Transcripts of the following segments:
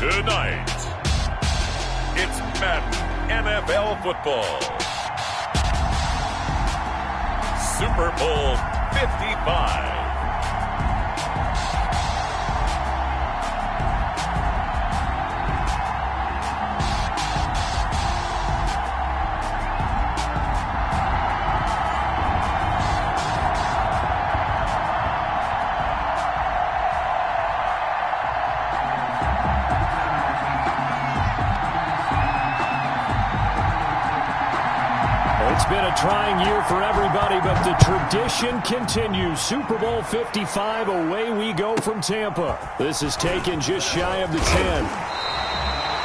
Tonight, it's Madden NFL football. Super Bowl 55. It's been a trying year for everybody, but the tradition continues. Super Bowl 55, away we go from Tampa. This is taken just shy of the 10.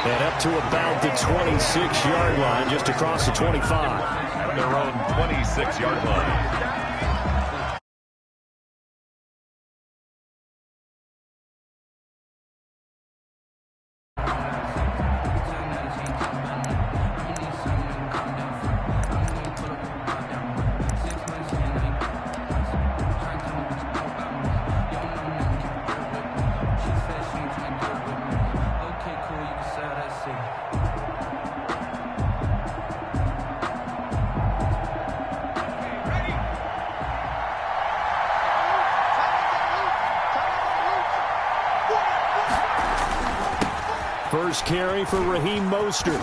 And up to about the 26-yard line, just across the 25. Their own 26-yard line. First carry for Raheem Mostert.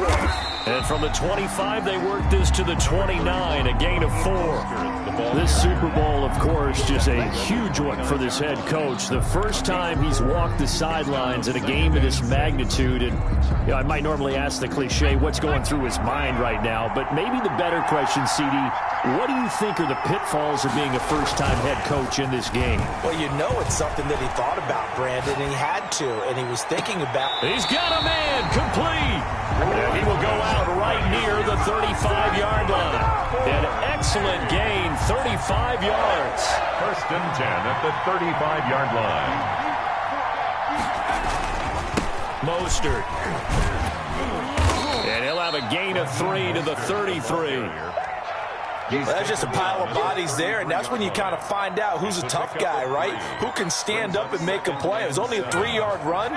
And from the 25, they work this to the 29, a gain of 4. This Super Bowl, of course, just a huge one for this head coach. The first time he's walked the sidelines in a game of this magnitude. And you know, I might normally ask the cliche, what's going through his mind right now? But maybe the better question, CD, what do you think are the pitfalls of being a first-time head coach in this game? Well, you know it's something that he thought about, Brandon, and he had to, and he was thinking about. He's got a man, complete. And he will go out right near the 35-yard line. An excellent gain, 35 yards. First and 10 at the 35-yard line. Mostert. And he'll have a gain of 3 to the 33. Well, that's just a pile of bodies there, and that's when you kind of find out who's a tough guy, right? Who can stand up and make a play. It was only a 3-yard run,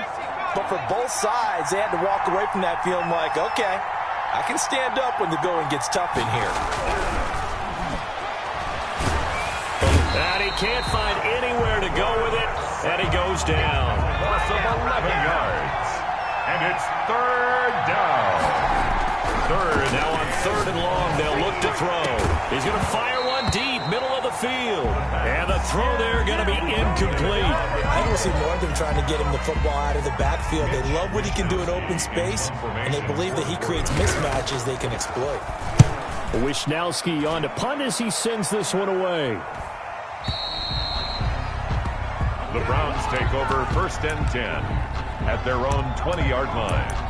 but for both sides, they had to walk away from that feeling like, okay, I can stand up when the going gets tough in here. And he can't find anywhere to go with it, and he goes down. Loss of 11 yards, and it's third down. Now on third and long, they'll look to throw. He's going to fire one deep, middle of the field. And the throw there going to be incomplete. I don't see more of them trying to get him the football out of the backfield. They love what he can do in open space, and they believe that he creates mismatches they can exploit. Wisnowski on to punt as he sends this one away. The Browns take over first and 10 at their own 20-yard line.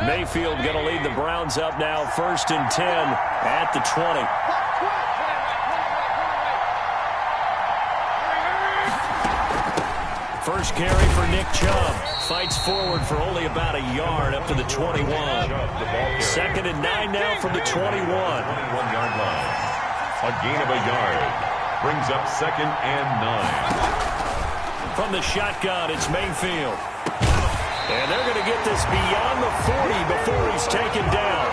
Mayfield going to lead the Browns up now, first and 10 at the 20. First carry for Nick Chubb. Fights forward for only about a yard up to the 21. Second and 9 now from the 21. 21-yard line. A gain of a yard. Brings up second and 9. From the shotgun, it's Mayfield. And they're going to get this beyond the 40 before he's taken down.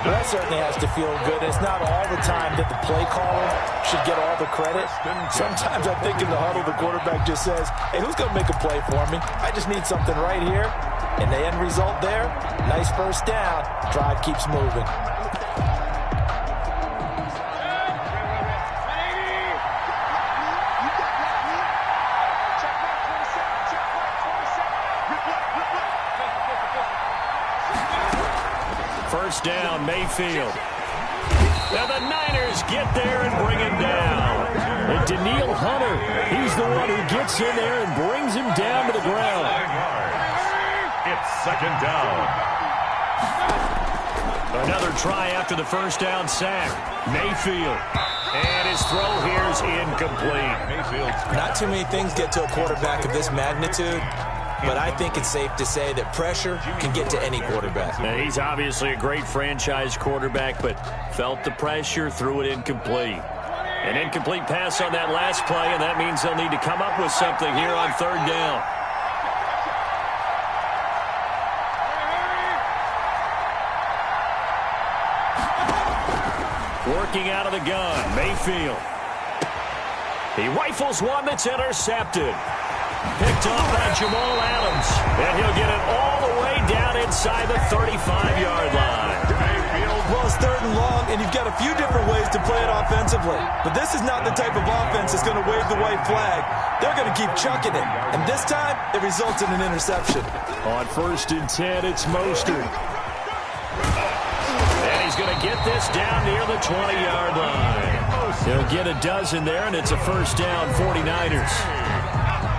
Well, that certainly has to feel good. It's not all the time that the play caller should get all the credit. Sometimes I think in the huddle, the quarterback just says, hey, who's going to make a play for me? I just need something right here. And the end result there, nice first down. Drive keeps moving. First down, Mayfield. Now the Niners get there and bring him down. And Daniil Hunter, he's the one who gets in there and brings him down to the ground. It's second down. Another try after the first down sack. Mayfield. And his throw here's incomplete. Not too many things get to a quarterback of this magnitude, but I think it's safe to say that pressure can get to any quarterback. Now, he's obviously a great franchise quarterback, but felt the pressure, threw it incomplete. An incomplete pass on that last play, and that means they'll need to come up with something here on third down. Working out of the gun, Mayfield. He rifles one that's intercepted. Picked off by Jamal Adams. And he'll get it all the way down inside the 35-yard line. Well, it's third and long, and you've got a few different ways to play it offensively. But this is not the type of offense that's going to wave the white flag. They're going to keep chucking it. And this time, it results in an interception. On 1st and 10, it's Mostert. And he's going to get this down near the 20-yard line. He'll get a dozen there, and it's a first down, 49ers.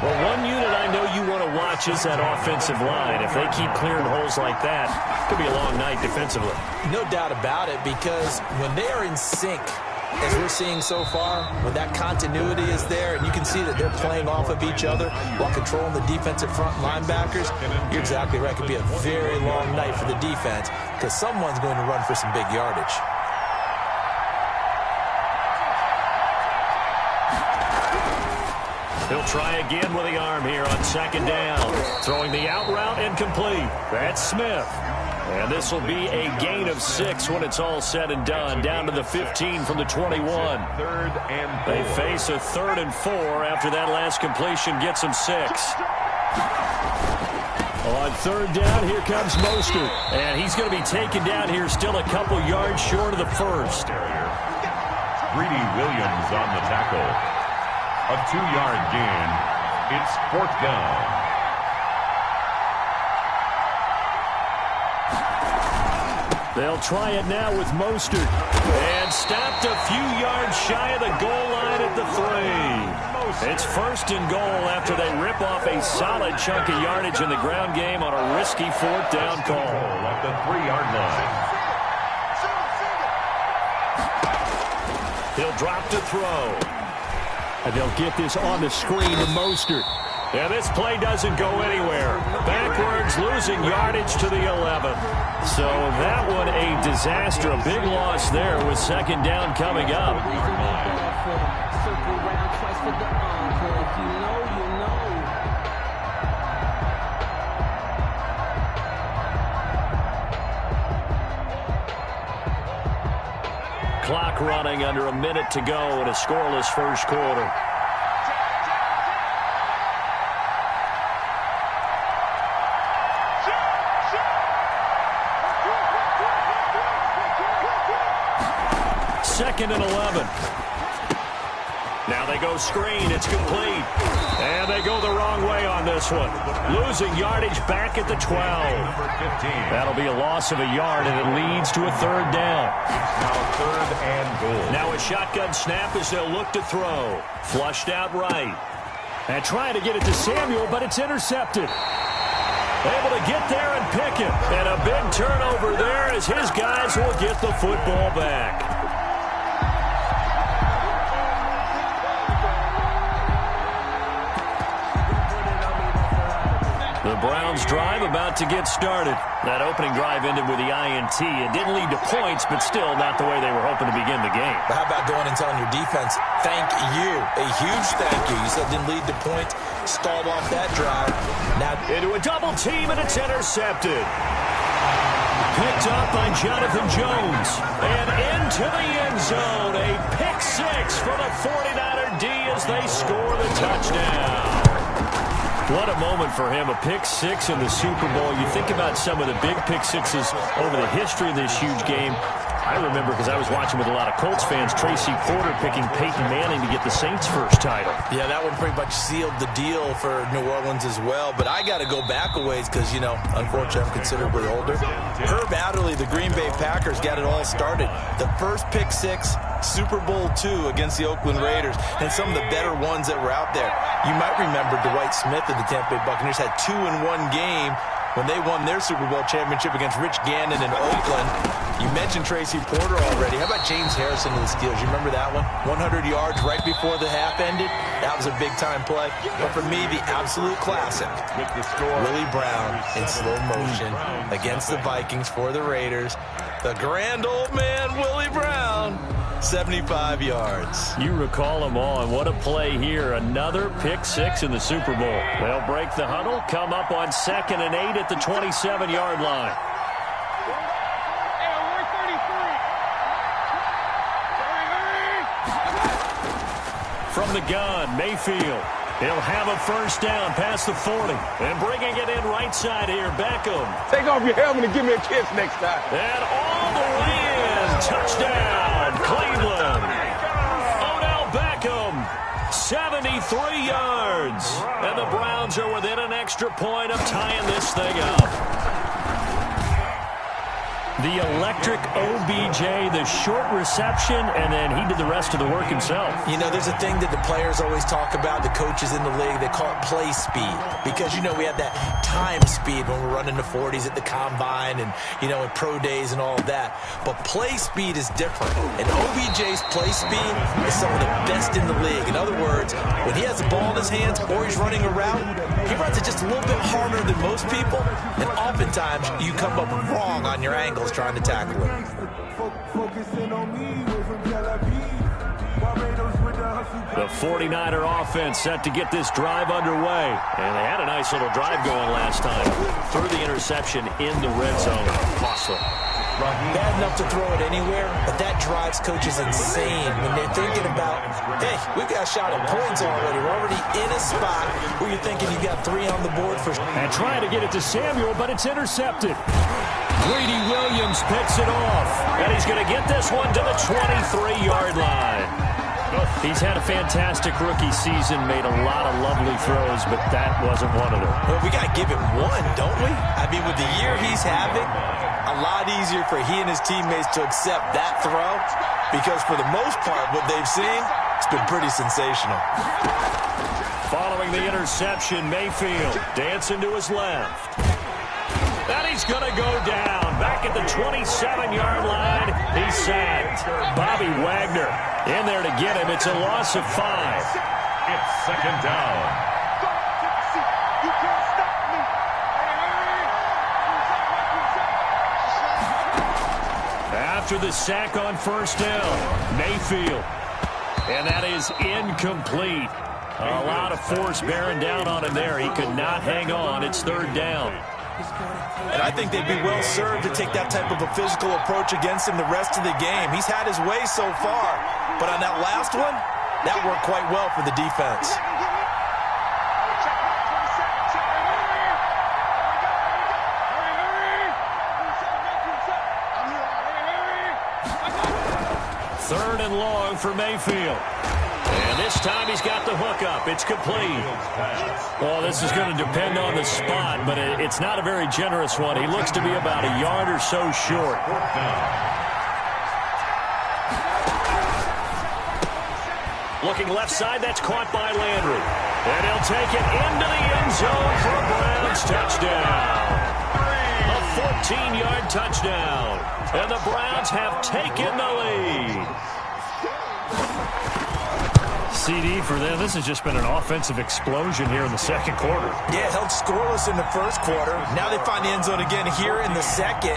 Well, one unit I know you want to watch is that offensive line. If they keep clearing holes like that, it could be a long night defensively. No doubt about it, because when they are in sync, as we're seeing so far, when that continuity is there, and you can see that they're playing off of each other while controlling the defensive front linebackers, you're exactly right. It could be a very long night for the defense, because someone's going to run for some big yardage. He'll try again with the arm here on second down. Throwing the out route incomplete. That's Smith. And this will be a gain of 6 when it's all said and done. Down to the 15 from the 21. They face a 3rd and 4 after that last completion gets them 6. On third down, here comes Mostert. And he's going to be taken down here still a couple yards short of the first. Greedy Williams on the tackle. A 2-yard gain. It's 4th down. They'll try it now with Mostert. And stopped a few yards shy of the goal line at the 3. It's 1st and goal after they rip off a solid chunk of yardage in the ground game on a risky 4th down call. At the 3-yard line. He'll drop to throw. And they'll get this on the screen to Mostert. Yeah, this play doesn't go anywhere. Backwards, losing yardage to the 11. So that one a disaster, a big loss there with second down coming up. Clock running under a minute to go in a scoreless first quarter. Second and 11. Now they go screen. It's complete. And they go the wrong way on this one. Losing yardage back at the 12. That'll be a loss of a yard, and it leads to a 3rd down. Now 3rd and goal. Now a shotgun snap as they'll look to throw. Flushed out right. And trying to get it to Samuel, but it's intercepted. Able to get there and pick it. And a big turnover there as his guys will get the football back. The Browns drive about to get started. That opening drive ended with the INT. It didn't lead to points, but still not the way they were hoping to begin the game. But how about going and telling your defense, thank you, a huge thank you. You said didn't lead to points, stalled off that drive. Now into a double team, and it's intercepted. Picked up by Jonathan Jones. And into the end zone. A pick 6 for the 49er D as they score the touchdown. What a moment for him, a pick 6 in the Super Bowl. You think about some of the big pick 6s over the history of this huge game. I remember, because I was watching with a lot of Colts fans, Tracy Porter picking Peyton Manning to get the Saints' first title. Yeah, that one pretty much sealed the deal for New Orleans as well. But I got to go back a ways because, you know, unfortunately I'm considerably older. Herb Adderley, the Green Bay Packers, got it all started. The first pick 6, Super Bowl II against the Oakland Raiders, and some of the better ones that were out there. You might remember Dwight Smith of the Tampa Bay Buccaneers had 2 in one game when they won their Super Bowl championship against Rich Gannon in Oakland. You mentioned Tracy Porter already. How about James Harrison to the Steelers? You remember that one? 100 yards right before the half ended. That was a big-time play. But for me, the absolute classic, Willie Brown in slow motion against the Vikings for the Raiders. The grand old man, Willie Brown, 75 yards. You recall them all, and what a play here. Another pick six in the Super Bowl. They'll break the huddle, come up on 2nd and 8 at the 27-yard line. From the gun, Mayfield. He'll have a first down past the 40. And bringing it in right side here, Beckham. Take off your helmet and give me a kiss next time. And all the way in. Touchdown, Cleveland. Odell Beckham, 73 yards. And the Browns are within an extra point of tying this thing up. The electric OBJ, the short reception, and then he did the rest of the work himself. You know, there's a thing that the players always talk about, the coaches in the league, they call it play speed. Because, you know, we have that time speed when we're running the 40s at the combine and, you know, in pro days and all of that. But play speed is different. And OBJ's play speed is some of the best in the league. In other words, when he has the ball in his hands or he's running a route, he runs it just a little bit harder than most people. And oftentimes, you come up wrong on your angles trying to tackle him. The 49er offense set to get this drive underway. And they had a nice little drive going last time. Threw the interception in the red zone. Costly. Bad enough to throw it anywhere, but that drives coaches insane when they're thinking about, hey, we've got a shot at points already. We're already in a spot where you're thinking you got 3 on the board for. And trying to get it to Samuel, but it's intercepted. Greedy Williams picks it off, and he's going to get this one to the 23-yard line. He's had a fantastic rookie season, made a lot of lovely throws, but that wasn't one of them. Well, we got to give him one, don't we? I mean, with the year he's having, a lot easier for he and his teammates to accept that throw because for the most part, what they've seen, it's been pretty sensational. Following the interception, Mayfield dancing to his left. And he's going to go down. Back at the 27-yard line, he's sacked. Bobby Wagner in there to get him. It's a loss of 5. It's 2nd down. After the sack on first down, Mayfield. And that is incomplete. A lot of force bearing down on him there. He could not hang on. It's 3rd down. And I think they'd be well served to take that type of a physical approach against him the rest of the game. He's had his way so far, but on that last one, that worked quite well for the defense. Third and long for Mayfield. And this time he's got the hookup. It's complete. Well, this is going to depend on the spot, but it's not a very generous one. He looks to be about a yard or so short. Looking left side, that's caught by Landry. And he'll take it into the end zone for a Browns touchdown. A 14-yard touchdown. And the Browns have taken the lead. CD for them. This has just been an offensive explosion here in the second quarter. Yeah, held scoreless in the first quarter. Now they find the end zone again here in the second.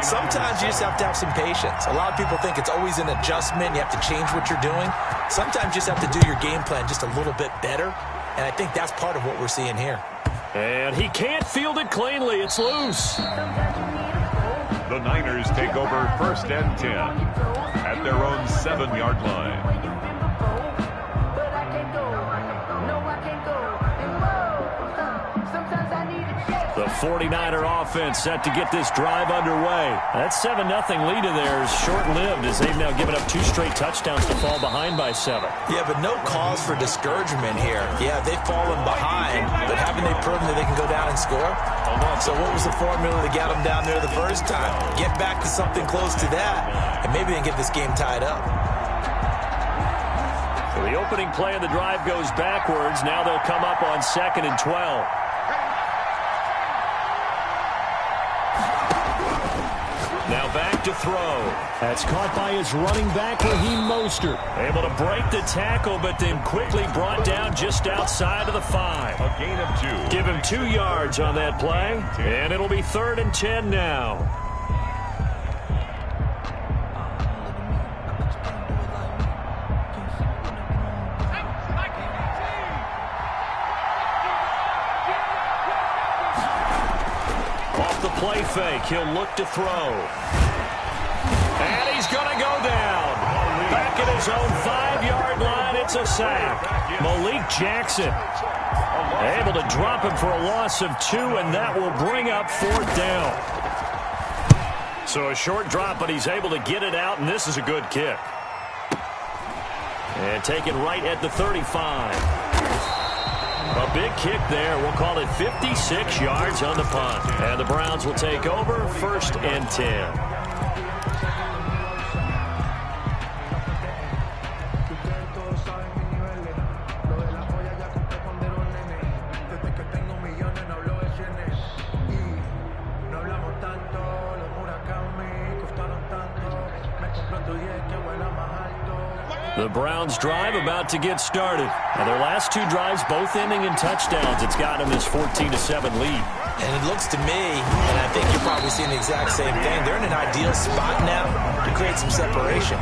Sometimes you just have to have some patience. A lot of people think it's always an adjustment. You have to change what you're doing. Sometimes you just have to do your game plan just a little bit better. And I think that's part of what we're seeing here. And he can't field it cleanly. It's loose. The Niners take over 1st and 10 at their own 7-yard line. The 49er offense set to get this drive underway. That 7-0 lead of theirs short-lived as they've now given up 2 straight touchdowns to fall behind by 7. Yeah, but no cause for discouragement here. Yeah, they've fallen behind, but haven't they proven that they can go down and score? So what was the formula to get them down there the first time? Get back to something close to that, and maybe they can get this game tied up. So the opening play of the drive goes backwards. Now they'll come up on 2nd and 12. look to throw. That's caught by his running back, Raheem Mostert. Able to break the tackle, but then quickly brought down just outside of the 5. A gain of 2. Give him 2 yards on that play, and it'll be 3rd and 10 now. Off the play fake, he'll look to throw. And he's going to go down. Back at his own 5-yard line, it's a sack. Malik Jackson able to drop him for a loss of 2, and that will bring up 4th down. So a short drop, but he's able to get it out, and this is a good kick. And taken right at the 35. A big kick there. We'll call it 56 yards on the punt. And the Browns will take over 1st and 10. The Browns drive about to get started. And their last 2 drives both ending in touchdowns. It's got them this 14-7 lead. And it looks to me, and I think you're probably seeing the exact same thing, they're in an ideal spot now to create some separation.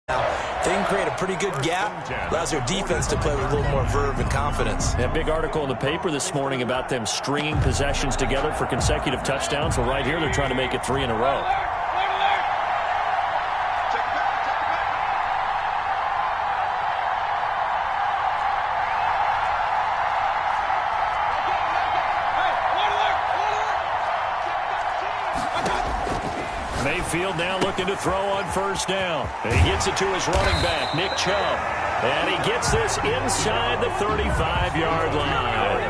Now, they can create a pretty good gap, allows their defense to play with a little more verve and confidence. A big article in the paper this morning about them stringing possessions together for consecutive touchdowns. Well, right here, they're trying to make it 3 in a row. Mayfield now looking to throw on 1st down. And he gets it to his running back, Nick Chubb. And he gets this inside the 35-yard line.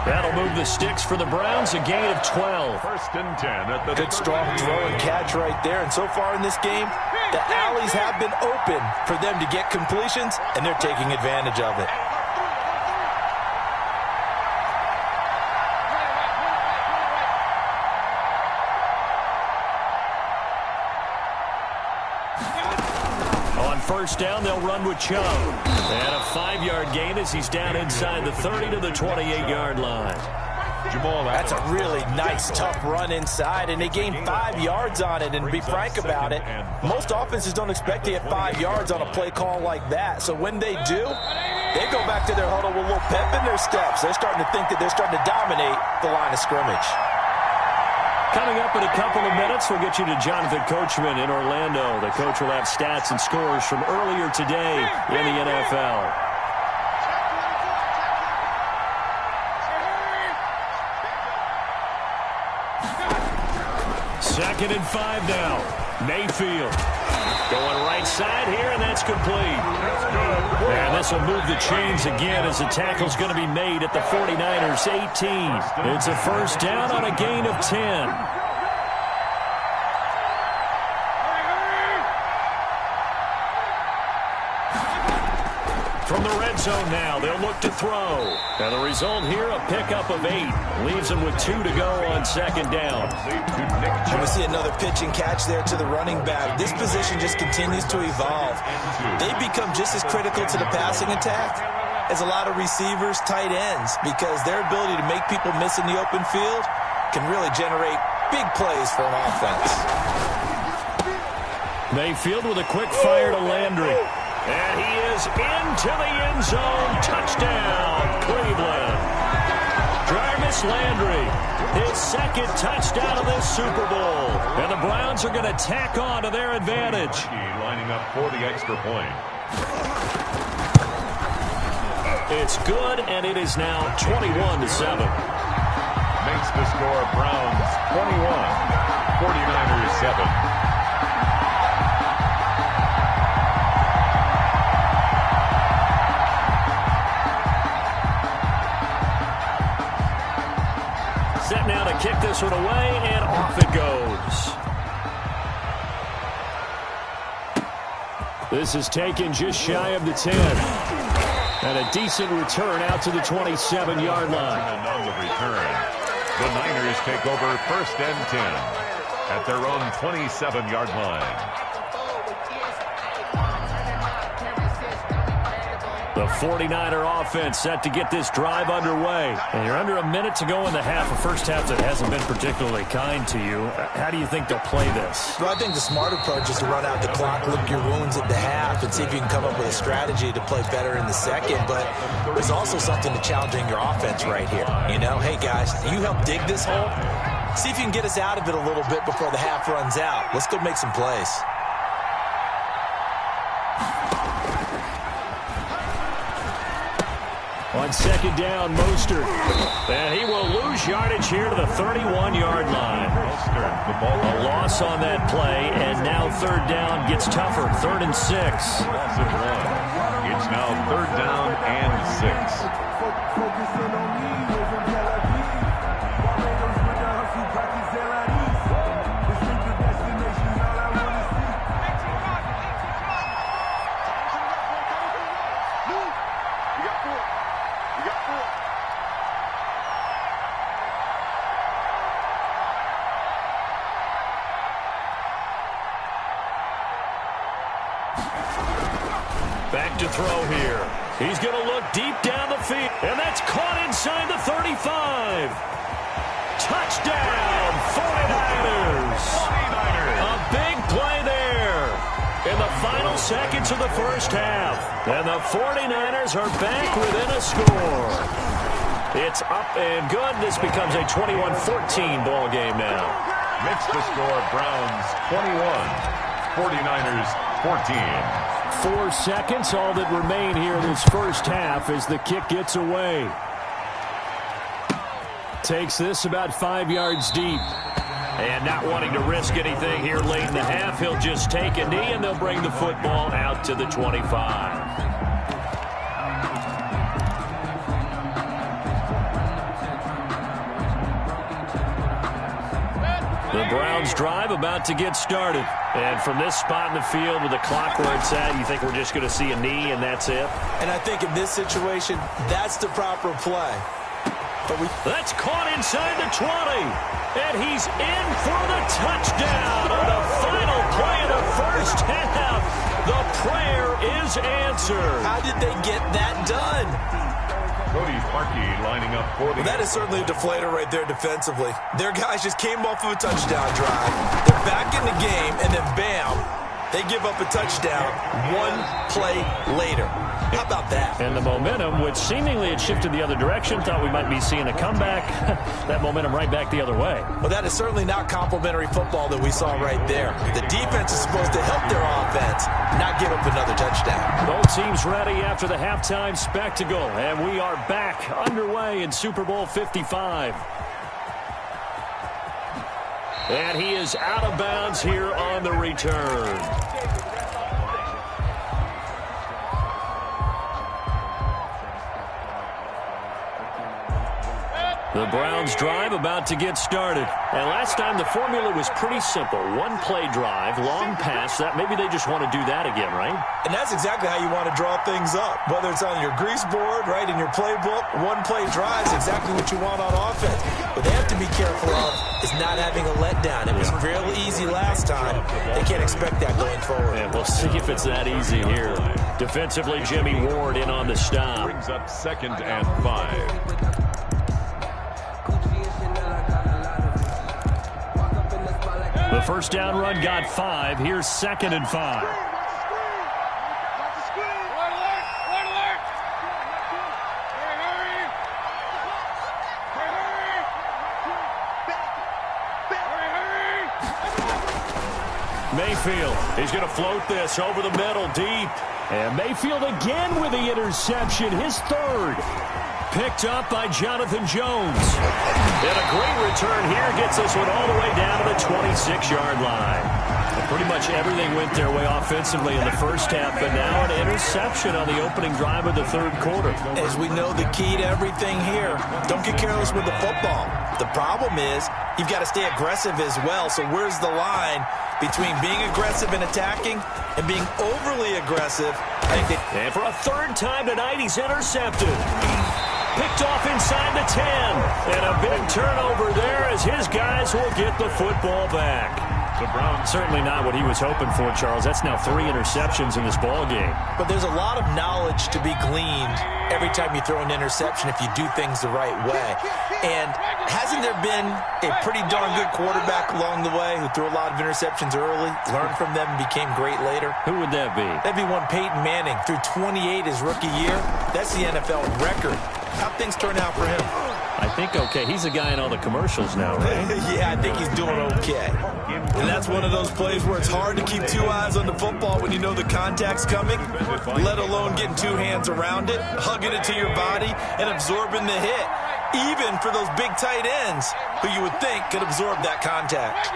That'll move the sticks for the Browns, a gain of 12. 1st and 10 at the good strong throw and catch right there. And so far in this game, the alleys have been open for them to get completions, and they're taking advantage of it. On 1st down, they'll run with Chubb. And a 5-yard gain as he's down inside the 30 to the 28-yard line. That's a really nice, tough run inside, and they gained 5 yards on it. And to be frank about it, most offenses don't expect to get 5 yards on a play call like that. So when they do, they go back to their huddle with a little pep in their steps. They're starting to think that they're starting to dominate the line of scrimmage. Coming up in a couple of minutes, we'll get you to Jonathan Coachman in Orlando. The coach will have stats and scores from earlier today in the NFL. Second and 5 now. Mayfield going right side here, and that's complete. And this will move the chains again as the tackle's going to be made at the 49ers 18. It's a 1st down on a gain of 10. From the red zone now, they'll look to throw. And the result here, a pickup of 8. Leaves them with 2 to go on 2nd down. And we see another pitch and catch there to the running back. This position just continues to evolve. They become just as critical to the passing attack as a lot of receivers, tight ends, because their ability to make people miss in the open field can really generate big plays for an offense. Mayfield with a quick fire to Landry. And he is into the end zone. Touchdown, Cleveland. Jarvis Landry, his 2nd touchdown of this Super Bowl. And the Browns are going to tack on to their advantage. Lining up for the extra point. It's good, and it is now 21-7. Makes the score Browns 21, 49ers 7. Set now to kick this one away, and off it goes. This is taken just shy of the 10. And a decent return out to the 27-yard line. And on the return, the Niners take over 1st and 10 at their own 27-yard line. The 49er offense set to get this drive underway. And you're under a minute to go in the half, a first half that hasn't been particularly kind to you. How do you think they'll play this? Well, I think the smart approach is to run out the clock, lick your wounds at the half, and see if you can come up with a strategy to play better in the second. But there's also something to challenging your offense right here. You know, hey, guys, you help dig this hole. See if you can get us out of it a little bit before the half runs out. Let's go make some plays. On second down, Mostert. And he will lose yardage here to the 31-yard line. A loss on that play, and now third down gets tougher. 3rd and 6. It's now 3rd down and 6. Back to throw here. He's going to look deep down the field. And that's caught inside the 35. Touchdown, 49ers. A big play there in the final seconds of the first half. And the 49ers are back within a score. It's up and good. This becomes a 21-14 ball game now. Makes the score Browns 21, 49ers 14. 4 seconds, all that remain here in this first half as the kick gets away. Takes this about 5 yards deep. And not wanting to risk anything here late in the half, he'll just take a knee and they'll bring the football out to the 25. The Browns drive about to get started. And from this spot in the field with the clock where it's at, you think we're just going to see a knee and that's it? And I think in this situation, that's the proper play. But that's caught inside the 20. And he's in for the touchdown on the final play of the first half. The prayer is answered. How did they get that done? Cody Parkey lining up for the... Well, that is certainly a deflator right there defensively. Their guys just came off of a touchdown drive. They're back in the game, and then bam, they give up a touchdown 1 play later. How about that? And the momentum, which seemingly had shifted the other direction, thought we might be seeing a comeback. That momentum right back the other way. Well, that is certainly not complimentary football that we saw right there. The defense is supposed to help their offense, not give up another touchdown. Both teams ready after the halftime spectacle, and we are back underway in Super Bowl 55. And he is out of bounds here on the return. The Browns drive about to get started. And last time the formula was pretty simple. 1 play drive, long pass. That maybe they just want to do that again, right? And that's exactly how you want to draw things up. Whether it's on your grease board, right, in your playbook, 1 play drive is exactly what you want on offense. What they have to be careful of is not having a letdown. It was fairly easy last time. They can't expect that going forward. And we'll see if it's that easy here. Defensively, Jimmy Ward in on the stop. Brings up 2nd and 5. The first down run got 5. Here's 2nd and 5. Mayfield, he's going to float this over the middle deep. And Mayfield again with the interception, his 3rd. Picked up by Jonathan Jones. And a great return here gets this one all the way down to the 26-yard line. And pretty much everything went their way offensively in the first half, but now an interception on the opening drive of the 3rd quarter. As we know, the key to everything here, don't get careless with the football. The problem is you've got to stay aggressive as well. So where's the line between being aggressive and attacking and being overly aggressive? And for a 3rd time tonight, he's intercepted. Picked off inside the 10. And a big turnover there as his guys will get the football back. The Browns. Certainly not what he was hoping for, Charles. That's now 3 interceptions in this ball game. But there's a lot of knowledge to be gleaned every time you throw an interception if you do things the right way. And hasn't there been a pretty darn good quarterback along the way who threw a lot of interceptions early, learned from them, and became great later? Who would that be? That'd be one Peyton Manning. Threw 28 his rookie year. That's the NFL record. How'd things turn out for him? I think okay. He's a guy in all the commercials now, right? Yeah, I think he's doing okay. And that's one of those plays where it's hard to keep 2 eyes on the football when you know the contact's coming, let alone getting 2 hands around it, hugging it to your body, and absorbing the hit, even for those big tight ends who you would think could absorb that contact.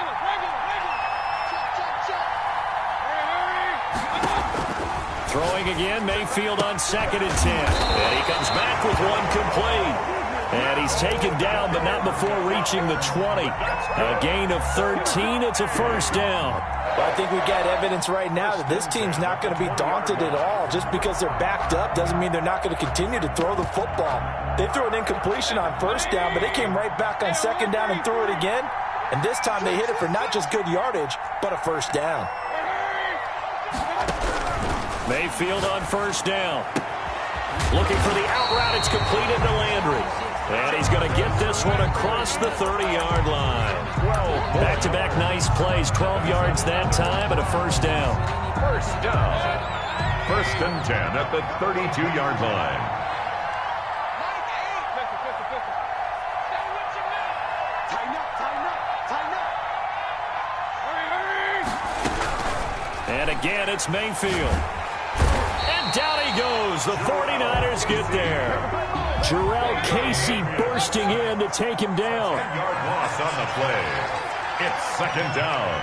Throwing again, Mayfield on 2nd and 10. And he comes back with 1 complete. And he's taken down, but not before reaching the 20. A gain of 13. It's a first down. Well, I think we've got evidence right now that this team's not going to be daunted at all. Just because they're backed up doesn't mean they're not going to continue to throw the football. They threw an incompletion on 1st down, but they came right back on 2nd down and threw it again. And this time they hit it for not just good yardage, but a first down. Mayfield on 1st down. Looking for the out route. It's completed to Landry. And he's going to get this one across the 30-yard line. Back-to-back nice plays. 12 yards that time and a first down. First down. 1st and 10 at the 32-yard line. And again, it's Mayfield. And down he goes. The 49ers get there. Jarrell Casey bursting in to take him down. 10-yard loss on the play. It's 2nd down.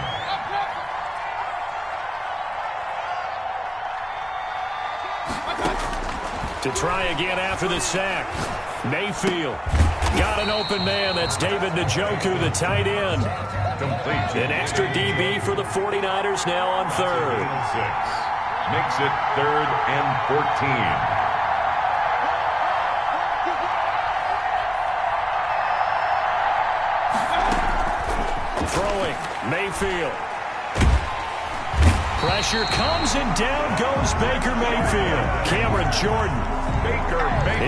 To try again after the sack. Mayfield got an open man. That's David Njoku, the tight end. Complete. An extra DB for the 49ers now on 3rd. 6. Makes it 3rd and 14. Throwing, Mayfield. Pressure comes and down goes Baker Mayfield. Cameron Jordan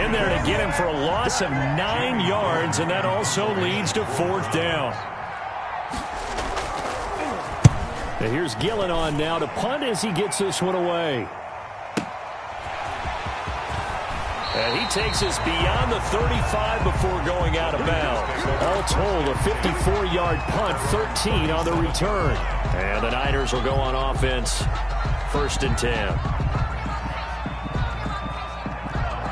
in there to get him for a loss of 9 yards, and that also leads to 4th down. And here's Gillen on now to punt as he gets this one away. And he takes us beyond the 35 before going out of bounds. All told, a 54-yard punt, 13 on the return. And the Niners will go on offense, 1st and 10.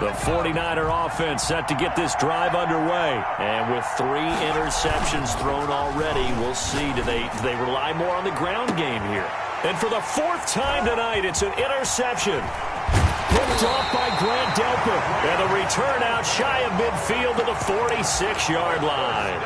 The 49er offense set to get this drive underway. And with 3 interceptions thrown already, we'll see, do they rely more on the ground game here? And for the 4th time tonight, it's an interception. Picked off by Grant Delpit. And the return out shy of midfield to the 46-yard line.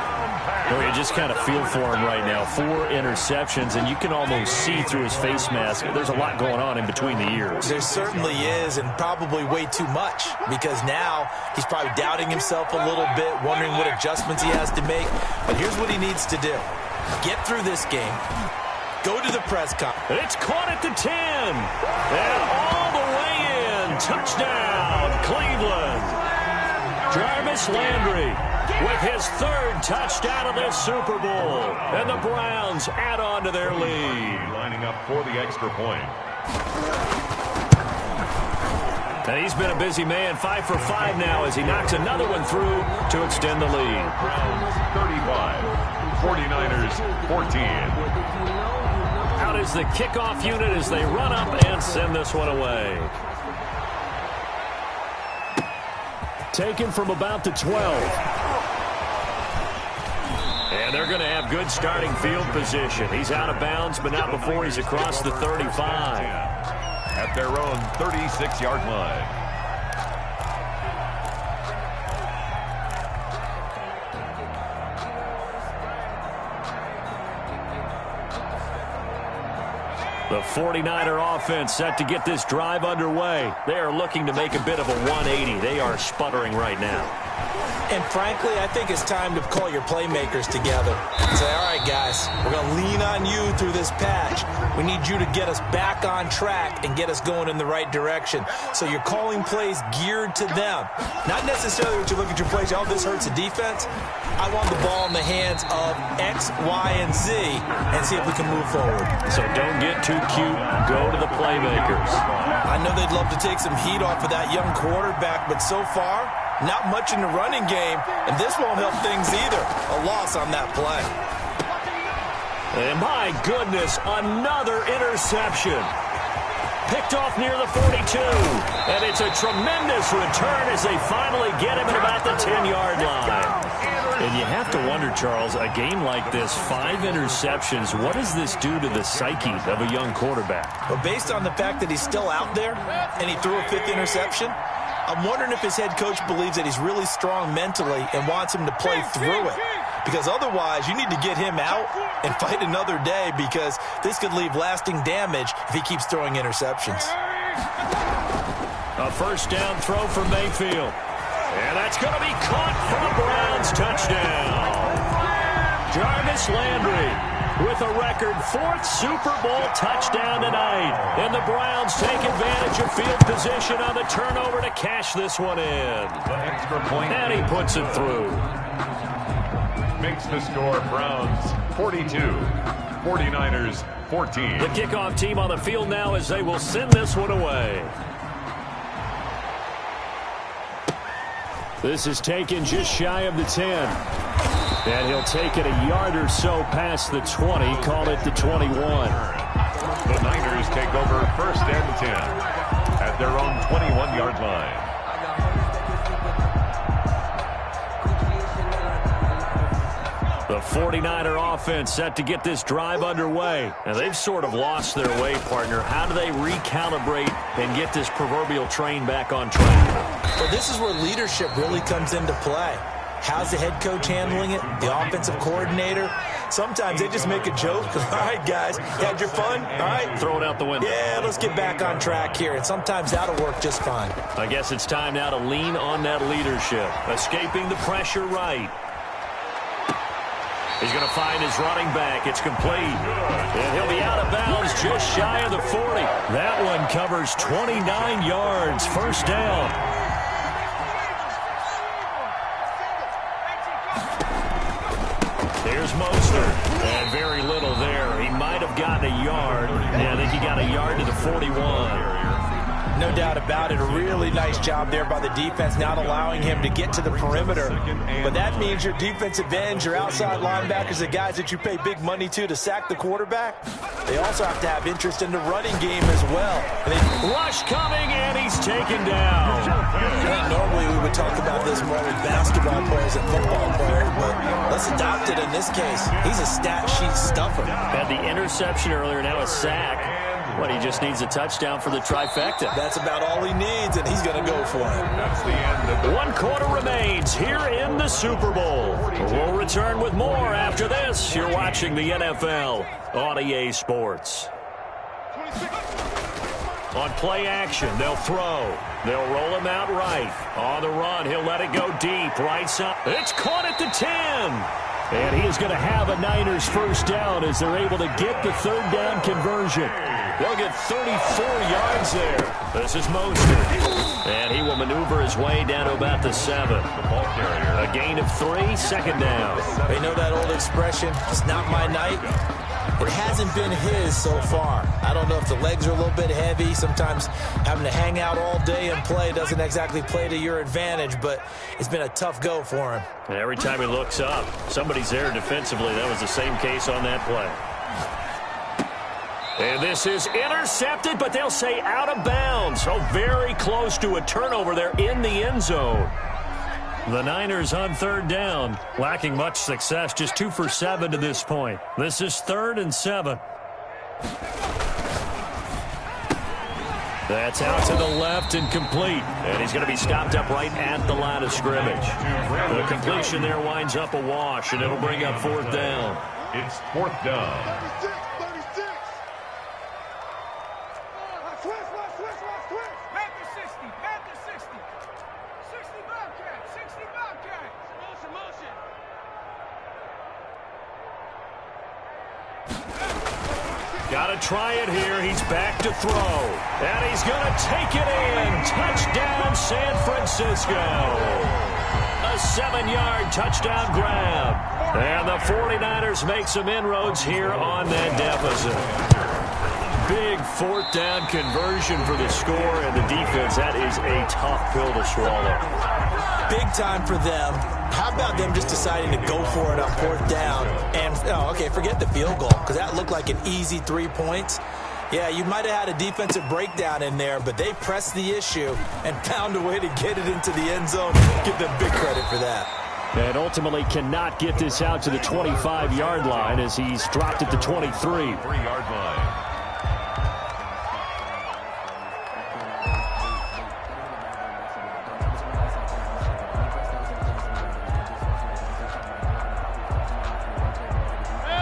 Well, you just kind of feel for him right now. 4 interceptions, and you can almost see through his face mask. There's a lot going on in between the ears. There certainly is, and probably way too much, because now he's probably doubting himself a little bit, wondering what adjustments he has to make. But here's what he needs to do. Get through this game. Go to the press conference. It's caught at the 10. And all the way in. Touchdown, Cleveland. Jarvis Landry with his 3rd touchdown of this Super Bowl. And the Browns add on to their lead. Lining up for the extra point. And he's been a busy man, 5 for 5 now as he knocks another one through to extend the lead. Browns 35, 49ers 14. Out is the kickoff unit as they run up and send this one away. Taken from about the 12. And they're going to have good starting field position. He's out of bounds, but not before he's across the 35. At their own 36-yard line. The 49er offense set to get this drive underway. They are looking to make a bit of a 180. They are sputtering right now. And frankly, I think it's time to call your playmakers together and say, all right, guys, we're going to lean on you through this patch. We need you to get us back on track and get us going in the right direction. So you're calling plays geared to them. Not necessarily what you look at your plays, oh, this hurts the defense. I want the ball in the hands of X, Y, and Z and see if we can move forward. So don't get too cute. Go to the playmakers. I know they'd love to take some heat off of that young quarterback, but so far, not much in the running game, and this won't help things either. A loss on that play. And my goodness, another interception. Picked off near the 42. And it's a tremendous return as they finally get him at about the 10-yard line. And you have to wonder, Charles, a game like this, 5 interceptions, what does this do to the psyche of a young quarterback? Well, based on the fact that he's still out there and he threw a 5th interception, I'm wondering if his head coach believes that he's really strong mentally and wants him to play through it. Because otherwise, you need to get him out and fight another day, because this could leave lasting damage if he keeps throwing interceptions. A first down throw for Mayfield. And that's going to be caught for the Browns. Touchdown. Jarvis Landry with a record 4th Super Bowl touchdown tonight. And the Browns take advantage of field position on the turnover to cash this one in. The extra point. And he puts it through. Makes the score Browns 42, 49ers 14. The kickoff team on the field now as they will send this one away. This is taken just shy of the 10. And he'll take it a yard or so past the 20, call it the 21. The Niners take over 1st and 10 at their own 21-yard line. The 49er offense set to get this drive underway. And they've sort of lost their way, partner. How do they recalibrate and get this proverbial train back on track? Well, this is where leadership really comes into play. How's the head coach handling it? The offensive coordinator? Sometimes they just make a joke. All right, guys, had your fun? All right. Throw it out the window. Yeah, let's get back on track here. And sometimes that'll work just fine. I guess it's time now to lean on that leadership. Escaping the pressure right. He's going to find his running back. It's complete. And he'll be out of bounds just shy of the 40. That one covers 29 yards. First down. Here's Mostert. And very little there. He might have gotten a yard. Yeah, I think he got a yard to the 41. No doubt about it. A really nice job there by the defense, not allowing him to get to the perimeter. But that means your defensive ends, your outside linebackers, the guys that you pay big money to sack the quarterback, they also have to have interest in the running game as well. Rush coming, and he's taken down. Normally we would talk about this more with basketball players and football players, but let's adopt it in this case. He's a stat sheet stuffer. Had the interception earlier, now a sack. But he just needs a touchdown for the trifecta. That's about all he needs, and he's going to go for it. That's the end of the 1 quarter remains here in the Super Bowl. We'll return with more after this. You're watching the NFL on EA Sports. On play action, they'll throw. They'll roll him out right. On the run, he'll let it go deep. Right side. It's caught at the 10. And he is going to have a Niners first down as they're able to get the 3rd down conversion. They'll get 34 yards there. This is Mostert. And he will maneuver his way down to about the 7. The ball carrier. A gain of 3, 2nd down. They know that old expression, it's not my night. It hasn't been his so far. I don't know if the legs are a little bit heavy. Sometimes having to hang out all day and play doesn't exactly play to your advantage, but it's been a tough go for him. And every time he looks up, somebody's there defensively. That was the same case on that play. And this is intercepted, but they'll say out of bounds. So very close to a turnover there in the end zone. The Niners on 3rd down, lacking much success, just 2 for 7 to this point. This is 3rd and 7. That's out to the left and complete. And he's going to be stopped up right at the line of scrimmage. The completion there winds up a wash, and it'll bring up 4th down. It's 4th down. Got to try it here. He's back to throw. And he's going to take it in. Touchdown, San Francisco. A 7-yard touchdown grab. And the 49ers make some inroads here on that deficit. Big fourth down conversion for the score, and the defense, that is a tough pill to swallow. Big time for them. How about them just deciding to go for it on fourth down? And, forget the field goal, because that looked like an easy 3 points. Yeah, you might have had a defensive breakdown in there, but they pressed the issue and found a way to get it into the end zone. Give them big credit for that. And ultimately cannot get this out to the 25-yard line as he's dropped at the 23. 3-yard line.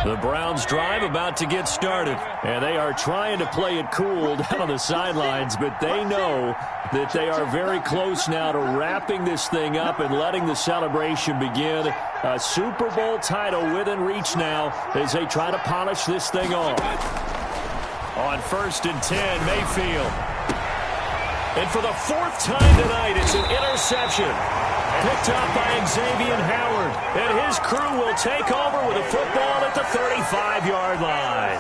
The Browns drive about to get started, and they are trying to play it cool down on the sidelines, but they know that they are very close now to wrapping this thing up and letting the celebration begin. A Super Bowl title within reach now as they try to polish this thing off. On 1st and 10, Mayfield. And for the 4th time tonight, it's an interception. Picked up by Xavier Howard, and his crew will take over with a football at the 35-yard line.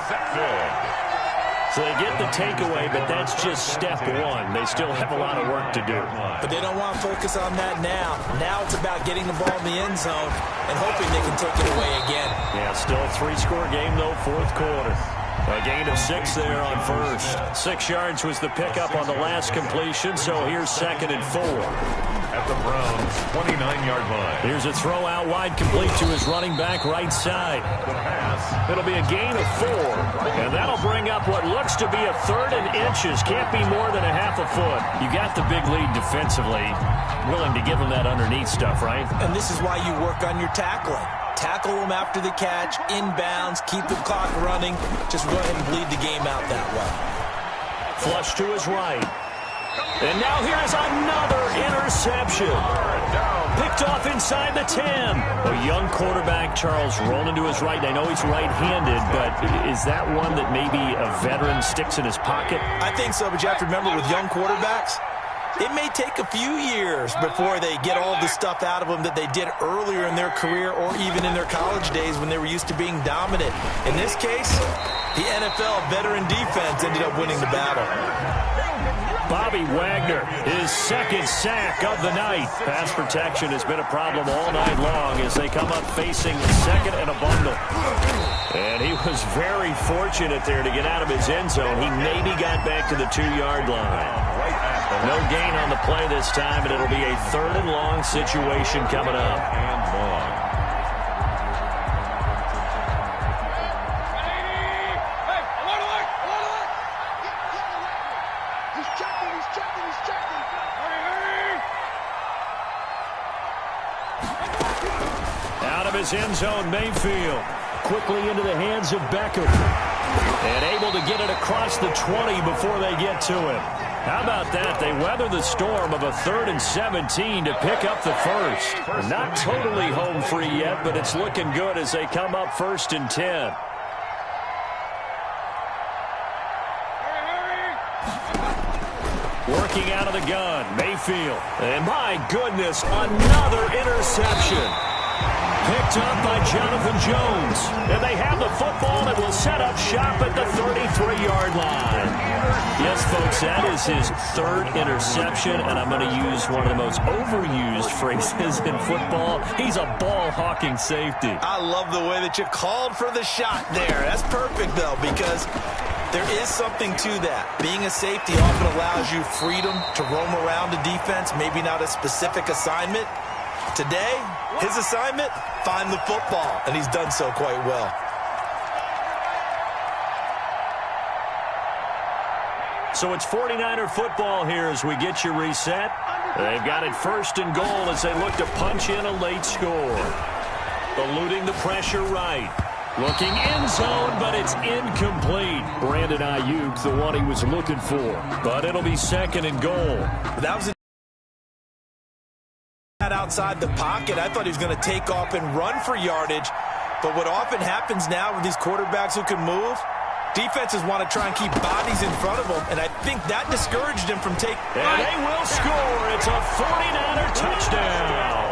So they get the takeaway, but that's just step one. They still have a lot of work to do. But they don't want to focus on that now. Now it's about getting the ball in the end zone and hoping they can take it away again. Yeah, still a 3-score game, though, 4th quarter. A gain of 6 there on 1st. 6 yards was the pickup on the last completion, so here's 2nd and 4. At the Browns' 29-yard line. Here's a throw out wide, complete to his running back right side. It'll be a gain of 4, and that'll bring up what looks to be a 3rd and inches. Can't be more than a half a foot. You got the big lead defensively. Willing to give them that underneath stuff, right? And this is why you work on your tackling. Tackle them after the catch, inbounds, keep the clock running. Just go ahead and bleed the game out that way. Flush to his right. And now here's another interception. Picked off inside the 10. A young quarterback, Charles, rolling to his right. I know he's right-handed, but is that one that maybe a veteran sticks in his pocket? I think so, but you have to remember with young quarterbacks, it may take a few years before they get all the stuff out of them that they did earlier in their career or even in their college days when they were used to being dominant. In this case, the NFL veteran defense ended up winning the battle. Bobby Wagner, his 2nd sack of the night. Pass protection has been a problem all night long as they come up facing 2nd and a bundle. And he was very fortunate there to get out of his end zone. He maybe got back to the 2-yard line. No gain on the play this time, and it'll be a 3rd and long situation coming up. And long. Out of his end zone, Mayfield. Quickly into the hands of Beckham. And able to get it across the 20 before they get to him. How about that? They weather the storm of a 3rd and 17 to pick up the 1st. Not totally home free yet, but it's looking good as they come up 1st and 10. Working out of the gun, Mayfield. And my goodness, another interception. Picked up by Jonathan Jones. And they have the football and will set up shop at the 33-yard line. Yes, folks, that is his 3rd interception, and I'm going to use one of the most overused phrases in football. He's a ball-hawking safety. I love the way that you called for the shot there. That's perfect, though, because there is something to that. Being a safety often allows you freedom to roam around the defense, maybe not a specific assignment. Today, his assignment, find the football, and he's done so quite well. So it's 49er football here as we get you reset. They've got it 1st and goal as they look to punch in a late score. Eluding the pressure right. Looking end zone, but it's incomplete. Brandon Ayuk, the one he was looking for. But it'll be 2nd and goal. That was outside the pocket. I thought he was going to take off and run for yardage. But what often happens now with these quarterbacks who can move, Defenses want to try and keep bodies in front of them, and I think that discouraged him from taking... And they will score. It's a 49er touchdown.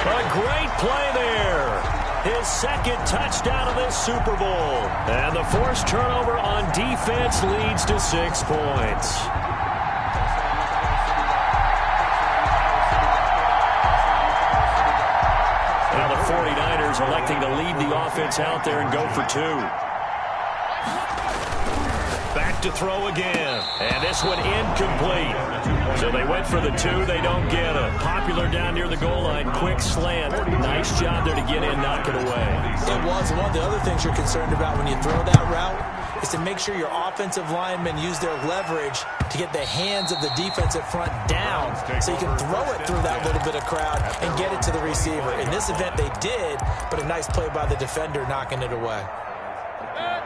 A great play there. His second touchdown of this Super Bowl. And the forced turnover on defense leads to 6 points. Now the 49ers electing to lead the offense out there and go for 2. Back to throw again. And this one incomplete. So they went for the 2. They don't get it. Popular down near the goal line. Quick slant. Nice job there to get in, knock it away. It was. One of the other things you're concerned about when you throw that route is to make sure your offensive linemen use their leverage to get the hands of the defensive front down so you can throw it through that little bit of crowd and get it to the receiver. In this event, they did, but a nice play by the defender knocking it away.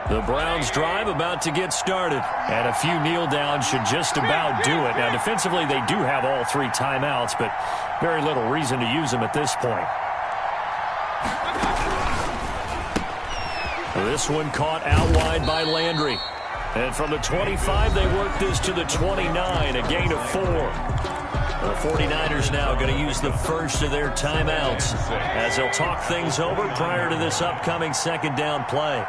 The Browns drive about to get started, and a few kneel downs should just about do it. Now, defensively, they do have all 3 timeouts, but very little reason to use them at this point. This one caught out wide by Landry. And from the 25, they work this to the 29, a gain of 4. The 49ers now going to use the first of their timeouts as they'll talk things over prior to this upcoming second down play.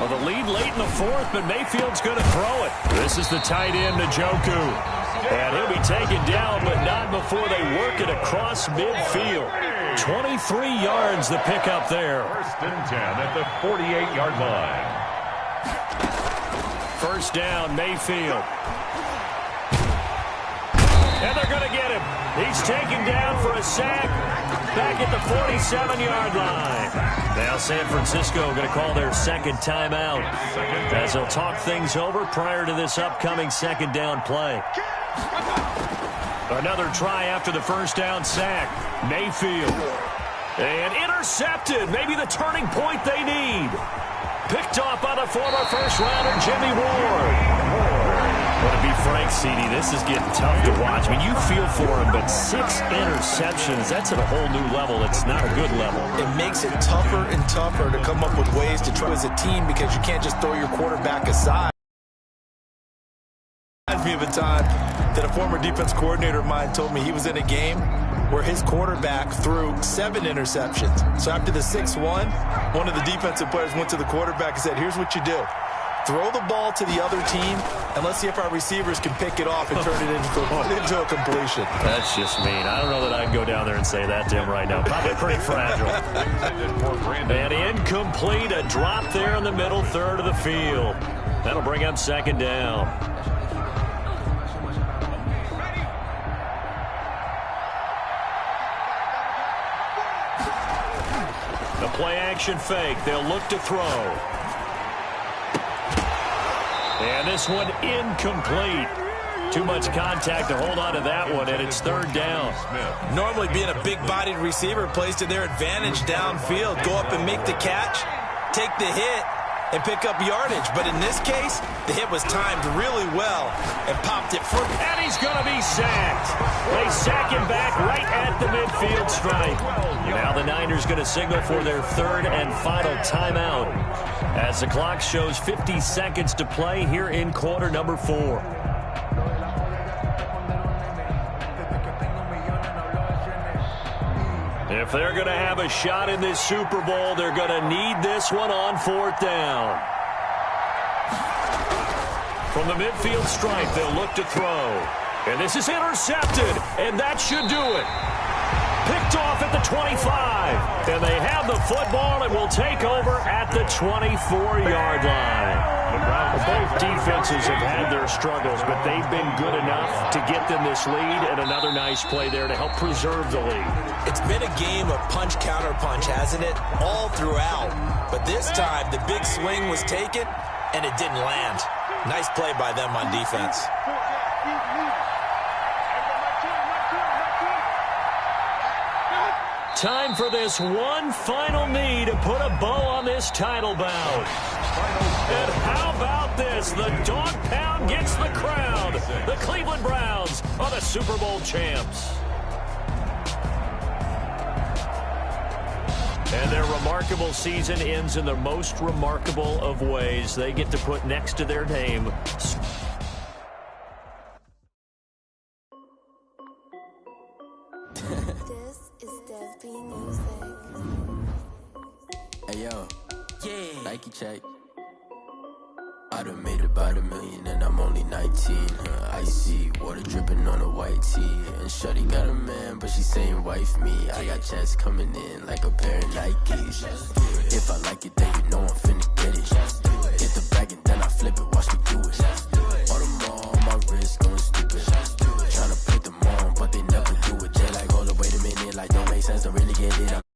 Well, the lead late in the 4th, but Mayfield's going to throw it. This is the tight end, Njoku. And he'll be taken down, but not before they work it across midfield. 23 yards the pickup there. 1st and 10 at the 48-yard line. First down, Mayfield. And they're going to get him. He's taken down for a sack back at the 47-yard line. Now San Francisco going to call their second timeout as they'll talk things over prior to this upcoming second down play. Another try after the first down sack. Mayfield. And intercepted. Maybe the turning point they need. Picked off by the former first-rounder Jimmy Ward. But to be frank, CD, this is getting tough to watch. I mean, you feel for him, but 6 interceptions, that's at a whole new level. It's not a good level. It makes it tougher and tougher to come up with ways to try as a team because you can't just throw your quarterback aside. Reminds me of a time that a former defense coordinator of mine told me he was in a game where his quarterback threw 7 interceptions. So after the 6th one of the defensive players went to the quarterback and said, here's what you do. Throw the ball to the other team, and let's see if our receivers can pick it off and turn it into a completion. That's just mean. I don't know that I'd go down there and say that to him right now. Probably pretty fragile. And incomplete, a drop there in the middle third of the field. That'll bring up second down. The play-action fake. They'll look to throw. And this one incomplete. Too much contact to hold on to that one, and it's third down. Normally being a big-bodied receiver plays to their advantage downfield. Go up and make the catch, take the hit, and pick up yardage. But in this case, the hit was timed really well and popped it for... And he's going to be sacked. They sack him back right at the midfield stripe. Now the Niners going to signal for their third and final timeout as the clock shows 50 seconds to play here in quarter number 4. If they're going to have a shot in this Super Bowl, they're going to need this one on 4th down. From the midfield stripe, they'll look to throw. And this is intercepted, and that should do it. Picked off at the 25. And they have the football and will take over at the 24-yard line. Both defenses have had their struggles, but they've been good enough to get them this lead, and another nice play there to help preserve the lead. It's been a game of punch-counter-punch, hasn't it? All throughout. But this time, the big swing was taken, and it didn't land. Nice play by them on defense. Time for this one final knee to put a bow on this title bout. And how about this? The dog pound gets the crown. The Cleveland Browns are the Super Bowl champs. remarkable season ends in the most remarkable of ways. They get to put next to their name. This is Dev B Music. Hey yo, yeah, Nike check. I done made about $1 million and I'm only 19. Icy water dripping on a white tee. And shorty got a man, but she saying wife me. I got checks coming in like a pair of Nikes. If I like it, then you know I'm finna get it. Get the bag and then I flip it, watch me do it. All them all on my wrist going stupid. Tryna put them on, but they never do it. They like, hold up, wait a minute, like don't make sense to really get it.